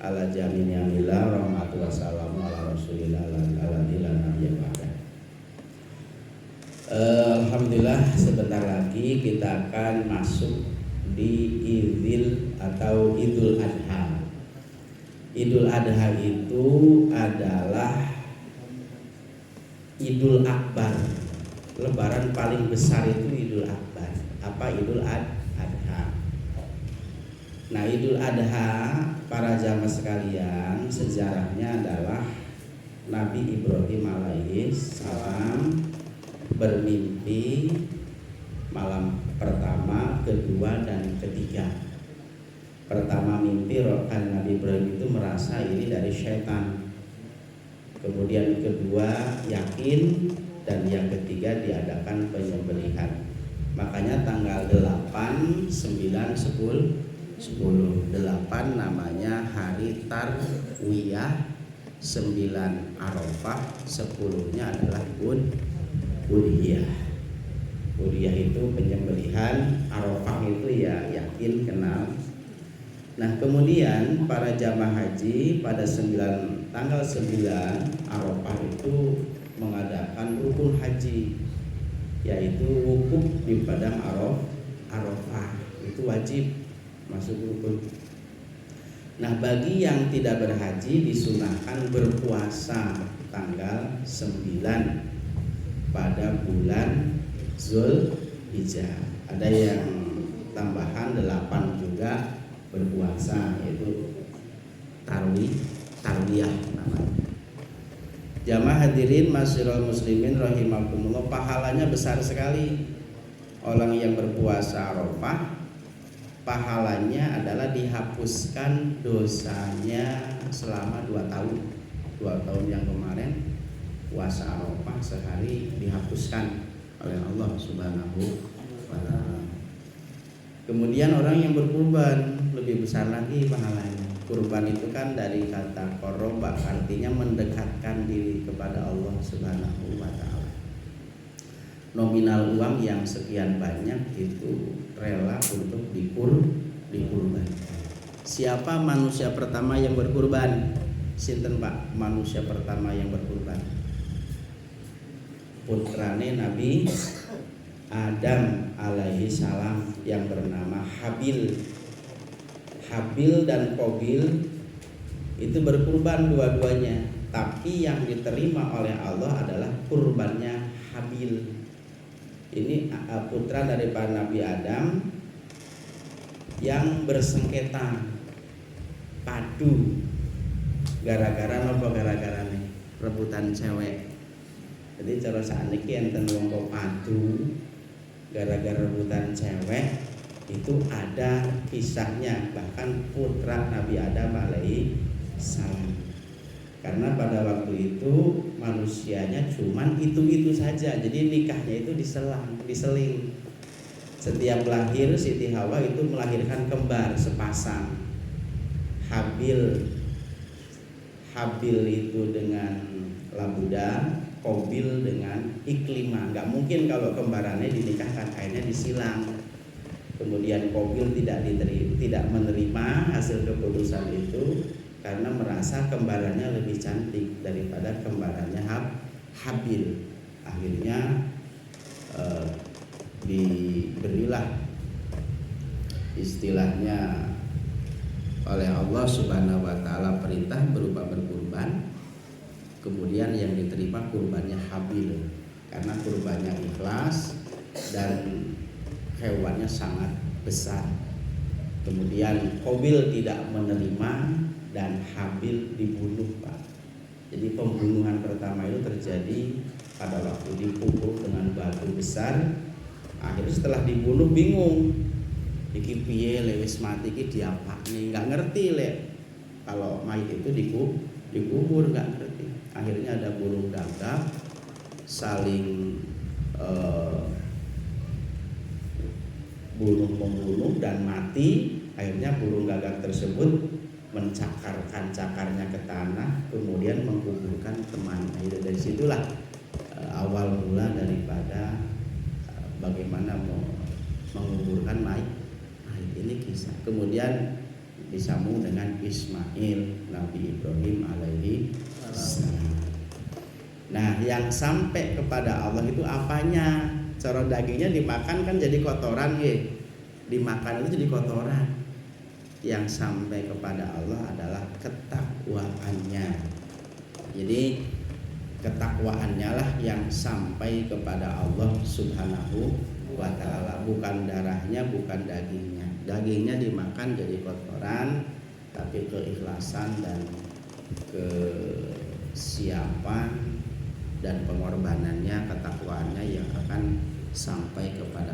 ala jamin yamillah rahmatu wassalamu ala rasulillah ala nabiyya ba'da. Alhamdulillah, sebentar lagi kita akan masuk di Idul atau Idul Adha. Idul Adha itu adalah Idul Akbar. Lebaran paling besar itu Idul Akbar. Apa Idul Adha? Nah, Idul Adha, para jamaah sekalian, sejarahnya adalah Nabi Ibrahim alaihi salam bermimpi malam pertama, kedua, dan ketiga. Pertama mimpi rokan Nabi Ibrahim itu merasa ini dari syaitan. Kemudian kedua yakin, dan yang ketiga diadakan penyembelihan. Makanya tanggal 8, 9, 10 8 namanya hari Tarwiyah, 9 Arafah, 10-nya adalah Udhiyah. Udhiyah itu penyembelihan, Arafah itu ya yakin kenal. Nah, kemudian para jamaah haji pada tanggal 9 Arafah itu mengadakan rukun haji, yaitu wukuf di padang Arafah. Itu wajib masuk rukun. Nah, bagi yang tidak berhaji disunahkan berpuasa tanggal 9 pada bulan Zulhijjah. Ada yang tambahan 8 juga berpuasa, yaitu Tarwiyah namanya. Jamaah hadirin masyiral muslimin rahimakumullah, pahalanya besar sekali. Orang yang berpuasa Arafah, pahalanya adalah dihapuskan dosanya selama 2 tahun. 2 tahun yang kemarin puasa Arafah sehari dihapuskan oleh Allah Subhanahu wa ta'ala. Kemudian orang yang berkurban lebih besar lagi pahalanya. Kurban itu kan dari kata qoroba, artinya mendekatkan diri kepada Allah Subhanahu wa ta'ala. Nominal uang yang sekian banyak itu rela untuk dikurban. Siapa manusia pertama yang berkurban? Sinten Pak, manusia pertama yang berkurban? Putrane Nabi Adam alaihi salam yang bernama Habil. Habil dan Qabil itu berkurban dua-duanya, tapi yang diterima oleh Allah adalah kurbannya Habil. Ini putra daripada Nabi Adam yang bersengketa padu gara-gara nopo gara-gara nih rebutan cewek. Jadi cara sakniki enten wong kok padu gara-gara rebutan cewek, itu ada kisahnya, bahkan putra Nabi Adam alaihi salam. Karena pada waktu itu manusianya cuman itu saja. Jadi nikahnya itu diseling. Setiap lahir Siti Hawa itu melahirkan kembar sepasang. Habil itu dengan Labuda, Qabil dengan Iklimah. Nggak mungkin kalau kembarannya dinikahkan, akhirnya disilang. Kemudian Qabil tidak menerima hasil keputusan itu karena merasa kembarannya lebih cantik daripada kembarannya Habil. Akhirnya diberilah istilahnya oleh Allah Subhanahu wa ta'ala perintah berupa berkurban. Kemudian yang diterima kurbannya Habil karena kurbannya ikhlas dan hewannya sangat besar. Kemudian Qabil tidak menerima dan Habil dibunuh, Pak. Jadi pembunuhan pertama itu terjadi pada waktu dipukul dengan batu besar. Akhirnya setelah dibunuh bingung, iki piye lewis mati iki diapakne, nggak ngerti kalau mayit itu dikubur nggak ngerti. Akhirnya ada burung gagak saling bunuh-membunuh dan mati. Akhirnya burung gagak tersebut mencakarkan cakarnya ke tanah, kemudian menguburkan teman. Dari situlah awal mula daripada bagaimana menguburkan mayit. Ini kisah. Kemudian disambung dengan Ismail Nabi Ibrahim alaihi salam. Nah, yang sampai kepada Allah itu apanya? Cara dagingnya dimakan kan jadi kotoran ya. Dimakan itu jadi kotoran. Yang sampai kepada Allah adalah ketakwaannya. Jadi ketakwaannya lah yang sampai kepada Allah Subhanahu wa ta'ala, bukan darahnya, bukan dagingnya. Dagingnya dimakan jadi kotoran, tapi keikhlasan dan kesiapan dan pengorbanannya, ketakwaannya yang akan sampai kepada